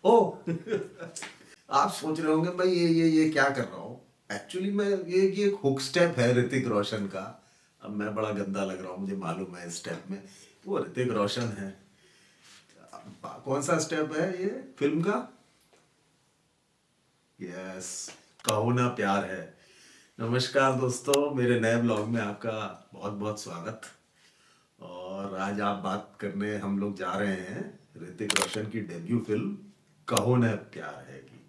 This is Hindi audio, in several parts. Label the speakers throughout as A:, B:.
A: ओ आप सोच रहे होंगे भाई ये क्या कर रहा हूँ। एक्चुअली मैं ये एक हुक स्टेप है ऋतिक रोशन का। अब मैं बड़ा गंदा लग रहा हूँ, मुझे मालूम है इस स्टेप में। वो ऋतिक रोशन है। कौन सा स्टेप है ये फिल्म का? यस, कहो ना प्यार है। नमस्कार दोस्तों, मेरे नए ब्लॉग में आपका बहुत बहुत स्वागत। और आज आप बात करने हम लोग जा रहे हैं ऋतिक रोशन की डेब्यू फिल्म कहो न प्यार है की।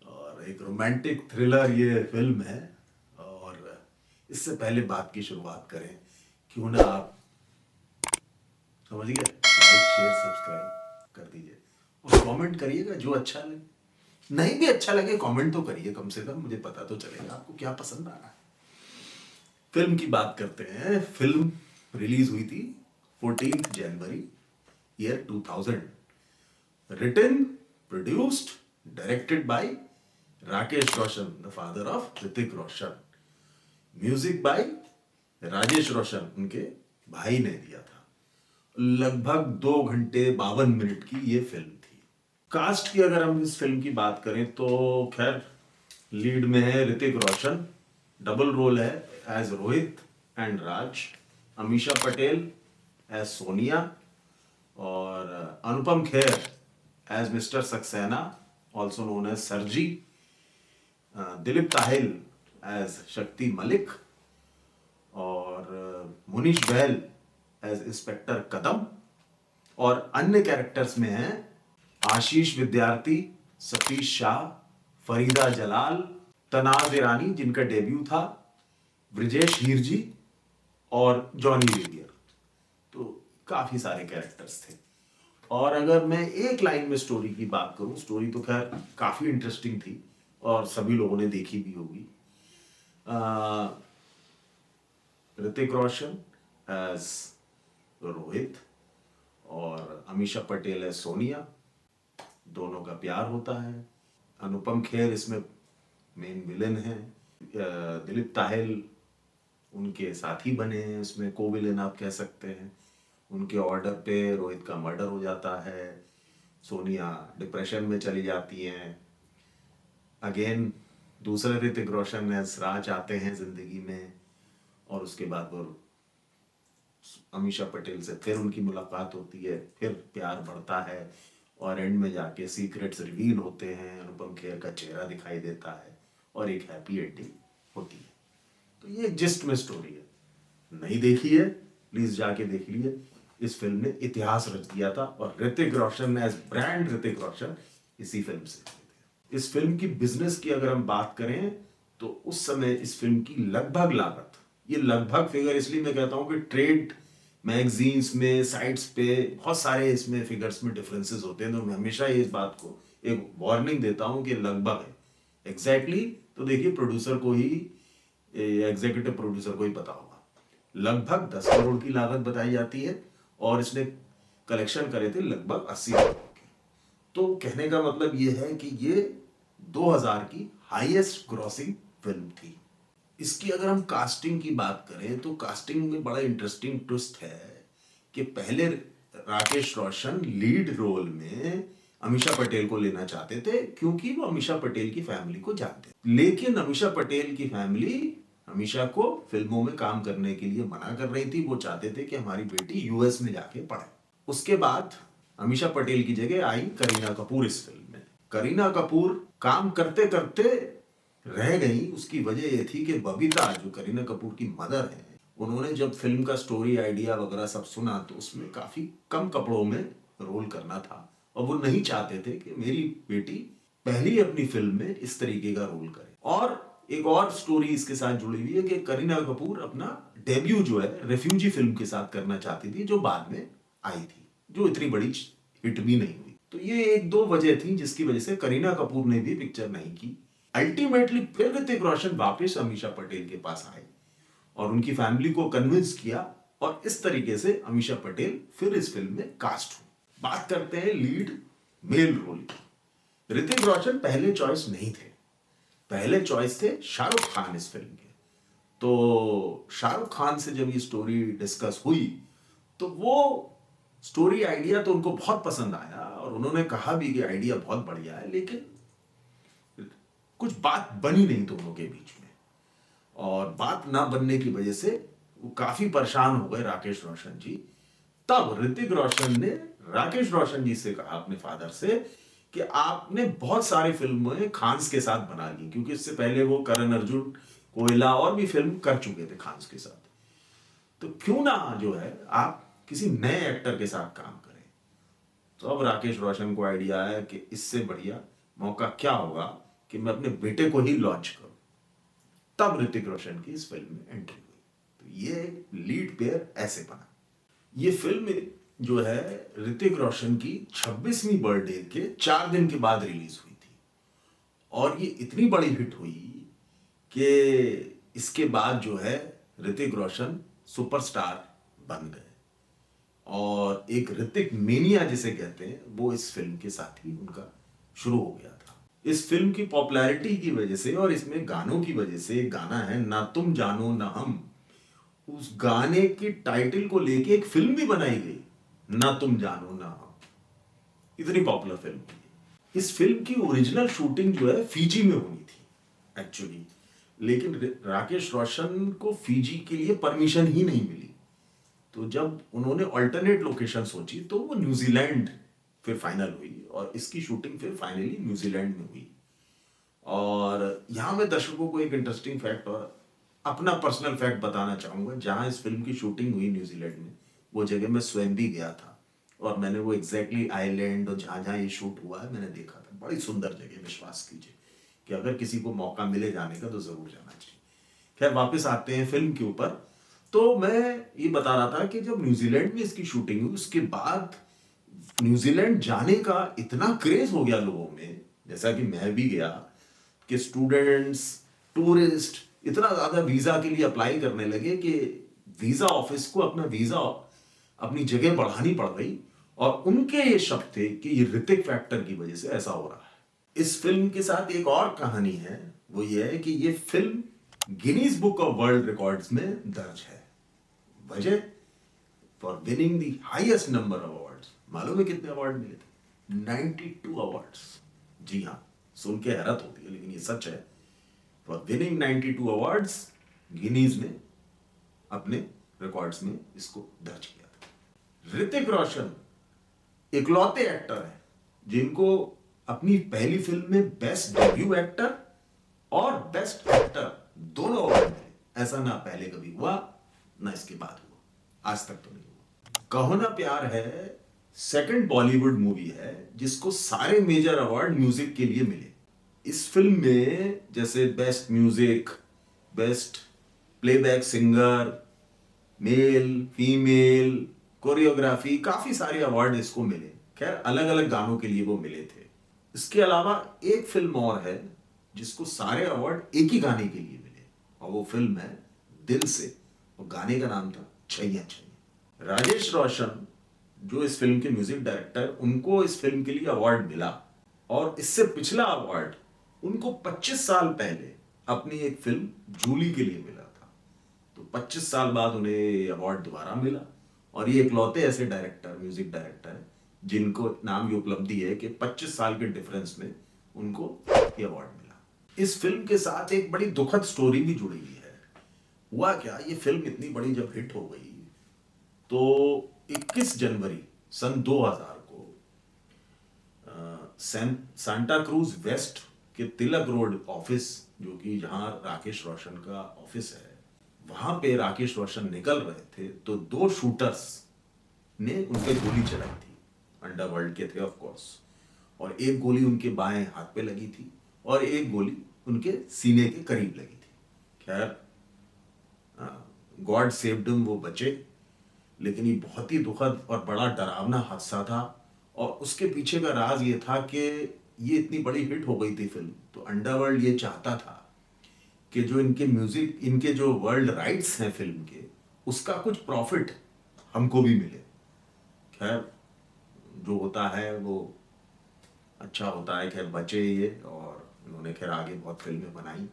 A: और एक रोमांटिक थ्रिलर ये फिल्म है। और इससे पहले बात की शुरुआत करें, क्यों ना आप समझ गए, लाइक शेयर सब्सक्राइब कर दीजिए और कमेंट करिएगा जो अच्छा लगे। नहीं भी अच्छा लगे कमेंट तो करिए, कम से कम मुझे पता तो चलेगा आपको क्या पसंद आ रहा है। फिल्म की बात करते हैं। फिल्म रिलीज हुई थी 14 जनवरी year 2000। Written, produced, directed by Rakesh Roshan, the father of Hrithik Roshan. Music by Rajesh Roshan, उनके भाई ने दिया था। लगभग 2 घंटे 52 मिनट की ये फिल्म थी। कास्ट की अगर हम इस फिल्म की बात करें तो खैर लीड में है ऋतिक रोशन। डबल रोल है as Rohit and Raj. Ameesha Patel as Sonia. और Anupam Kher as mister Saxena, also known as Sirji. Dilip Tahil as Shakti Malik. और मुनीश बहल एज इंस्पेक्टर कदम। और अन्य कैरेक्टर्स में हैं आशीष विद्यार्थी, सतीश शाह, फरीदा जलाल, तनाज ईरानी जिनका डेब्यू था, ब्रिजेश हीरजी और जॉनी लीवियर। तो काफी सारे कैरेक्टर्स थे। और अगर मैं एक लाइन में स्टोरी की बात करूं, स्टोरी तो खैर काफी इंटरेस्टिंग थी और सभी लोगों ने देखी भी होगी। ऋतिक रोशन एज रोहित और अमीषा पटेल एज सोनिया, दोनों का प्यार होता है। अनुपम खेर इसमें मेन विलेन है। दिलीप ताहिल उनके साथी बने हैं, इसमें को विलेन आप कह सकते हैं। उनके ऑर्डर पे रोहित का मर्डर हो जाता है। सोनिया डिप्रेशन में चली जाती हैं। अगेन दूसरे ऋतिक रोशन एज राज आते हैं जिंदगी में। और उसके बाद वो अमीषा पटेल से फिर उनकी मुलाकात होती है, फिर प्यार बढ़ता है और एंड में जाके सीक्रेट्स रिवील होते हैं, अनुपम खेर का चेहरा दिखाई देता है और एक हैप्पी एंडिंग होती है। तो ये जिस्ट में स्टोरी है। नहीं देखी है प्लीज जाके देख लीजिए। इस फिल्म ने इतिहास रच दिया था और ऋतिक रोशन एज ब्रांड ऋतिक रोशन इसी फिल्म से। इस फिल्म की बिजनेस की अगर हम बात करें तो उस समय इस फिल्म की लगभग लागत, ये लगभग फिगर इसलिए मैं कहता हूं कि ट्रेड मैगजीन्स में साइट्स पे बहुत सारे इसमें फिगर्स में डिफरेंसेस होते हैं, तो मैं हमेशा ये इस बात को एक वार्निंग देता हूं कि लगभग है। एग्जैक्टली तो देखिए प्रोड्यूसर को ही, एग्जीक्यूटिव प्रोड्यूसर को ही पता होगा। लगभग 10 करोड़ की लागत बताई जाती है और इसने कलेक्शन करे थे लगभग 80 करोड़ के। तो कहने का मतलब ये है कि ये 2000 की हाईएस्ट ग्रॉसिंग फिल्म थी। इसकी अगर हम कास्टिंग की बात करें तो कास्टिंग में बड़ा इंटरेस्टिंग ट्विस्ट है कि पहले राकेश रोशन लीड रोल में अमीषा पटेल को लेना चाहते थे क्योंकि वो अमीषा पटेल की फैमिली को जानते थे। लेकिन अमीषा पटेल की फैमिली अमीषा को फिल्मों में काम करने के लिए मना कर रही थी। वो चाहते थे कि हमारी बेटी यूएस में जाके पढ़े। उसके बाद अमीषा पटेल की जगह आई करीना कपूर इस फिल्म में। करीना कपूर काम करते करते रह गई। उसकी वजह यह थी कि बबीता जो करीना कपूर की मदर है, उन्होंने जब फिल्म का स्टोरी आइडिया वगैरह सब सुना तो उसमें काफी कम कपड़ों में रोल करना था और वो नहीं चाहते थे कि मेरी बेटी पहली अपनी फिल्म में इस तरीके का रोल करे। और एक और स्टोरी इसके साथ जुड़ी हुई है कि करीना कपूर अपना डेब्यू जो है रेफ्यूजी फिल्म के साथ करना चाहती थी जो बाद में आई थी, जो इतनी बड़ी हिट भी नहीं हुई। तो ये एक दो वजह थी जिसकी वजह से करीना कपूर ने भी पिक्चर नहीं की। अल्टीमेटली फिर ऋतिक रोशन वापस अमीषा पटेल के पास आए और उनकी फैमिली को कन्विंस किया और इस तरीके से अमीषा पटेल फिर इस फिल्म में कास्ट हुई। बात करते हैं लीड मेल रोल की। ऋतिक रोशन पहले चॉइस नहीं थे। पहले चॉइस थे शाहरुख खान इस फिल्म के। तो शाहरुख खान से जब ये स्टोरी डिस्कस हुई तो वो स्टोरी आइडिया तो उनको बहुत पसंद आया और उन्होंने कहा भी कि आइडिया बहुत बढ़िया है, लेकिन कुछ बात बनी नहीं दोनों के बीच में। और बात ना बनने की वजह से वो काफी परेशान हो गए राकेश रोशन जी। तब ऋतिक रोशन ने राकेश रोशन जी से कहा, अपने फादर से, कि आपने बहुत सारी फिल्में खान्स के साथ बना ली, क्योंकि इससे पहले वो करण अर्जुन, कोयला और भी फिल्म कर चुके थे खान्स के साथ। तो क्यों ना जो है आप किसी नए एक्टर के साथ काम करें। तो अब राकेश रोशन को आइडिया आया कि इससे बढ़िया मौका क्या होगा कि मैं अपने बेटे को ही लॉन्च करूं। तब ऋतिक रोशन की इस फिल्म में एंट्री हुई। तो ये लीड पेयर ऐसे बना। ये फिल्म जो है ऋतिक रोशन की 26वीं बर्थडे के 4 दिन के बाद रिलीज हुई थी और ये इतनी बड़ी हिट हुई कि इसके बाद जो है ऋतिक रोशन सुपरस्टार बन गए और एक ऋतिक मेनिया जिसे कहते हैं वो इस फिल्म के साथ ही उनका शुरू हो गया था। इस फिल्म की पॉपुलैरिटी की वजह से और इसमें गानों की वजह से, एक गाना है ना तुम जानो ना हम, उस गाने के टाइटल को लेके एक फिल्म भी बनाई गई, ना तुम जानो ना हम। इतनी पॉपुलर फिल्म थी। इस फिल्म की ओरिजिनल शूटिंग जो है फिजी में होनी थी एक्चुअली, लेकिन राकेश रोशन को फिजी के लिए परमिशन ही नहीं मिली। तो जब उन्होंने अल्टरनेट लोकेशन सोची तो वो न्यूजीलैंड फिर फाइनल हुई और इसकी शूटिंग फिर फाइनली न्यूजीलैंड में हुई। और यहाँ मैं दर्शकों को एक इंटरेस्टिंग फैक्ट और अपना पर्सनल फैक्ट बताना चाहूँगा। जहाँ इस फिल्म की शूटिंग हुई न्यूजीलैंड में, वो जगह मैं स्वयं भी गया था और मैंने वो एग्जैक्टली आइलैंड और जहाँ जहाँ ये शूट हुआ है मैंने देखा था। बड़ी सुंदर जगह, विश्वास कीजिए कि अगर किसी को मौका मिले जाने का तो ज़रूर जाना चाहिए। खैर वापस आते हैं फिल्म के ऊपर। तो मैं ये बता रहा था कि जब न्यूजीलैंड में इसकी शूटिंग हुई उसके बाद न्यूजीलैंड जाने का इतना क्रेज हो गया लोगों में, जैसा कि मैं भी गया, कि स्टूडेंट्स, टूरिस्ट इतना ज्यादा वीजा के लिए अप्लाई करने लगे कि वीजा ऑफिस को अपना वीजा अपनी जगह बढ़ानी पड़ गई। और उनके ये शक थे कि ये ऋतिक फैक्टर की वजह से ऐसा हो रहा है। इस फिल्म के साथ एक और कहानी है, वो ये है कि ये film Guinness book of world records में दर्ज है। वजह, for winning the highest number of awards. मालूम है कितने अवार्ड मिले थे? 92 अवार्ड्स। जी हाँ, सुन के हैरत होती है लेकिन ये सच है। फॉर विनिंग 92 अवार्ड्स गिनीज ने अपने रिकॉर्ड्स में इसको दर्ज किया था। ऋतिक रोशन इकलौते एक्टर हैं जिनको अपनी पहली फिल्म में बेस्ट डेब्यू एक्टर और बेस्ट एक्टर दोनों अवार्ड मिले। ऐसा ना पहले कभी हुआ ना इसके बाद हुआ, आज तक तो नहीं हुआ। कहो ना प्यार है सेकंड बॉलीवुड मूवी है जिसको सारे मेजर अवार्ड म्यूजिक के लिए मिले। इस फिल्म में जैसे best music, best playback singer, male, female, choreography, काफी सारे अवार्ड इसको मिले। खैर अलग अलग गानों के लिए वो मिले थे। इसके अलावा एक फिल्म और है जिसको सारे अवार्ड एक ही गाने के लिए मिले और वो फिल्म है दिल से, और गाने का नाम था छैया छैया। राजेश रोशन जो इस फिल्म के म्यूजिक डायरेक्टर, उनको इस फिल्म के लिए अवार्ड मिला और इससे पिछला अवार्ड उनको 25 साल पहले अपनी एक फिल्म जूली के लिए मिला था। तो 25 साल बाद उन्हें ये अवार्ड दोबारा मिला और ये इकलौते ऐसे डायरेक्टर, म्यूजिक डायरेक्टर जिनको नाम की उपलब्धि है कि 25 साल के डिफरेंस में उनको ये अवार्ड मिला। इस फिल्म के साथ एक बड़ी दुखद स्टोरी भी जुड़ी हुई है। हुआ क्या, ये फिल्म इतनी बड़ी जब हिट हो गई तो 21 जनवरी सन 2000 को सांता क्रूज वेस्ट के तिलक रोड ऑफिस, जो कि जहां राकेश रोशन का ऑफिस है, वहां पे राकेश रोशन निकल रहे थे तो दो शूटर्स ने उन पे गोली चलाई थी। अंडरवर्ल्ड के थे ऑफ कोर्स, और एक गोली उनके बाएं हाथ पे लगी थी और एक गोली उनके सीने के करीब लगी थी। खैर गॉड सेव्ड हिम, वो बचे। लेकिन ये बहुत ही दुखद और बड़ा डरावना हादसा था और उसके पीछे का राज ये था कि ये इतनी बड़ी हिट हो गई थी फिल्म, तो अंडरवर्ल्ड ये चाहता था कि जो इनके म्यूजिक, इनके जो वर्ल्ड राइट्स हैं फिल्म के, उसका कुछ प्रॉफिट हमको भी मिले। खैर जो होता है वो अच्छा होता है। खैर बचे ये और इन्होंने खैर आगे बहुत फिल्में बनाई,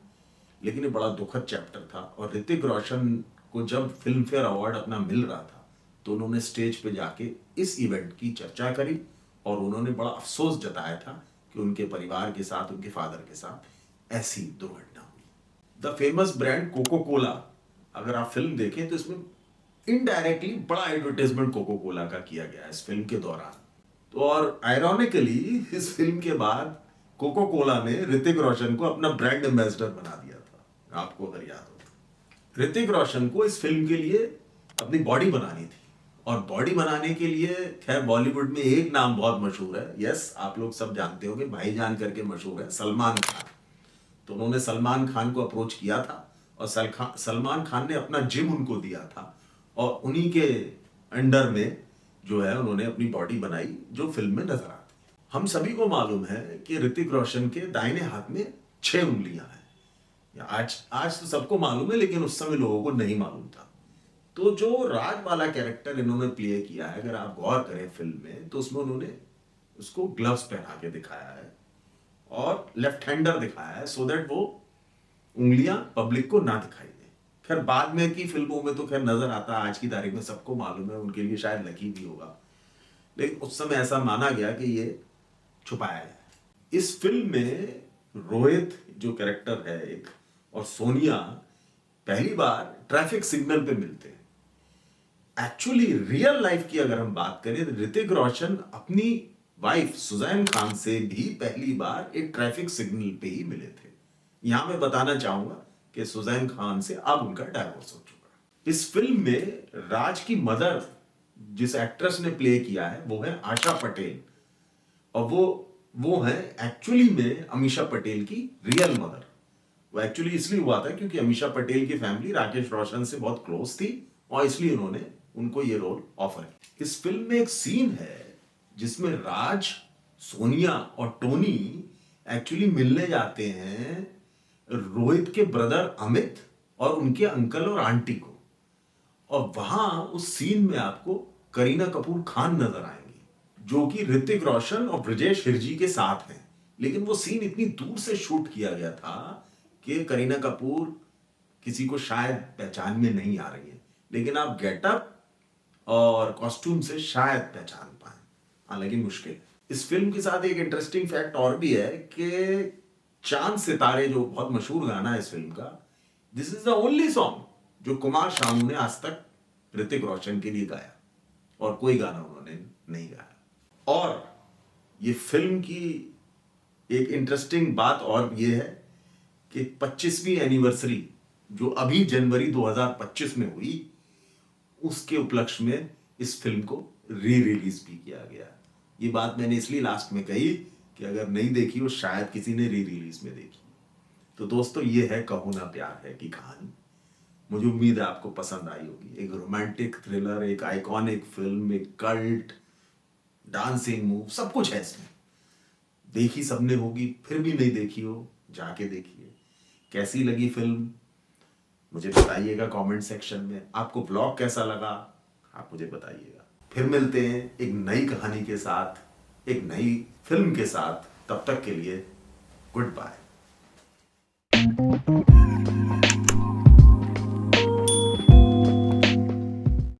A: लेकिन ये बड़ा दुखद चैप्टर था। और ऋतिक रोशन को जब फिल्म फेयर अवार्ड अपना मिल रहा था तो उन्होंने स्टेज पे जाके इस इवेंट की चर्चा करी और उन्होंने बड़ा अफसोस जताया था कि उनके परिवार के साथ, उनके फादर के साथ ऐसी दुर्घटना हुई। The famous brand Coca Cola, अगर आप फिल्म देखें तो इसमें इनडायरेक्टली बड़ा एडवर्टाइजमेंट कोको कोला का किया गया है इस फिल्म के दौरान। तो और आयरॉनिकली इस फिल्म के बाद कोको कोला ने ऋतिक रोशन को अपना ब्रांड एम्बेसडर बना दिया था, आपको अगर याद हो तो। ऋतिक रोशन को इस फिल्म के लिए अपनी बॉडी बनानी थी और बॉडी बनाने के लिए खैर बॉलीवुड में एक नाम बहुत मशहूर है, यस आप लोग सब जानते होंगे, भाईजान करके मशहूर है, सलमान खान। तो उन्होंने सलमान खान को अप्रोच किया था और सलमान खान ने अपना जिम उनको दिया था और उन्हीं के अंडर में जो है उन्होंने अपनी बॉडी बनाई जो फिल्म में नजर आती है। हम सभी को मालूम है कि ऋतिक रोशन के दाहिने हाथ में 6 उंगलियां हैं। आज तो सबको मालूम है, लेकिन उस समय लोगों को नहीं मालूम था। तो जो राज वाला कैरेक्टर इन्होंने प्ले किया है, अगर आप गौर करें फिल्म में, तो उसमें उन्होंने उसको ग्लव्स पहना के दिखाया है और लेफ्ट हैंडर दिखाया है सो दैट वो उंगलियां पब्लिक को ना दिखाई दे। खैर बाद में की फिल्मों में तो खैर नजर आता, आज की तारीख में सबको मालूम है, उनके लिए शायद लकी भी होगा, लेकिन उस समय ऐसा माना गया कि ये छुपाया है। इस फिल्म में रोहित जो कैरेक्टर है एक और सोनिया पहली बार ट्रैफिक सिग्नल पे मिलते हैं। एक्चुअली रियल लाइफ की अगर हम बात करें तो ऋतिक रोशन अपनी वाइफ सुजैन खान से भी पहली बार एक ट्रैफिक सिग्नल पे ही मिले थे। यहां मैं बताना चाहूंगा कि सुजैन खान से अब उनका डाइवोर्स हो चुका है। इस फिल्म में राज की मदर जिस एक्ट्रेस ने प्ले किया है वो है आशा पटेल और वो है एक्चुअली में अमीषा पटेल की रियल मदर। वो एक्चुअली इसलिए हुआ था क्योंकि अमीषा पटेल की फैमिली राकेश रोशन से बहुत क्लोज थी और इसलिए उन्होंने उनको ये रोल ऑफर किया। इस फिल्म में एक सीन है जिसमें राज, सोनिया और टोनी एक्चुअली मिलने जाते हैं रोहित के ब्रदर अमित और उनके अंकल और आंटी को, और वहां उस सीन में आपको करीना कपूर खान नजर आएंगी जो कि ऋतिक रोशन और ब्रजेश हिरजी के साथ हैं। लेकिन वो सीन इतनी दूर से शूट किया गया था कि करीना कपूर किसी को शायद पहचान में नहीं आ रही है, लेकिन आप गेटअप और कॉस्ट्यूम से शायद पहचान पाए, हालांकि मुश्किल। इस फिल्म के साथ एक इंटरेस्टिंग फैक्ट और भी है कि चांद सितारे जो बहुत मशहूर गाना है इस फिल्म का, this is the only song जो कुमार शानू ने आज तक ऋतिक रोशन के लिए गाया और कोई गाना उन्होंने नहीं गाया। और ये फिल्म की एक इंटरेस्टिंग बात और ये है कि 25वीं एनिवर्सरी जो अभी जनवरी 2025 में हुई, उसके उपलक्ष्य में इस फिल्म को री रिलीज भी किया गया। ये बात मैंने इसलिए लास्ट में कही कि अगर नहीं देखी हो शायद किसी ने री रिलीज में देखी। तो दोस्तों ये है कहो ना प्यार है की कहानी। मुझे उम्मीद है आपको पसंद आई होगी। एक रोमांटिक थ्रिलर, एक आइकॉनिक फिल्म, एक कल्ट, डांसिंग मूव, सब कुछ है इसमें। देखी सबने होगी, फिर भी नहीं देखी हो जाके देखिए। कैसी लगी फिल्म मुझे बताइएगा कमेंट सेक्शन में। आपको ब्लॉग कैसा लगा आप मुझे बताइएगा। फिर मिलते हैं एक नई कहानी के साथ, एक नई फिल्म के साथ। तब तक के लिए गुड बाय।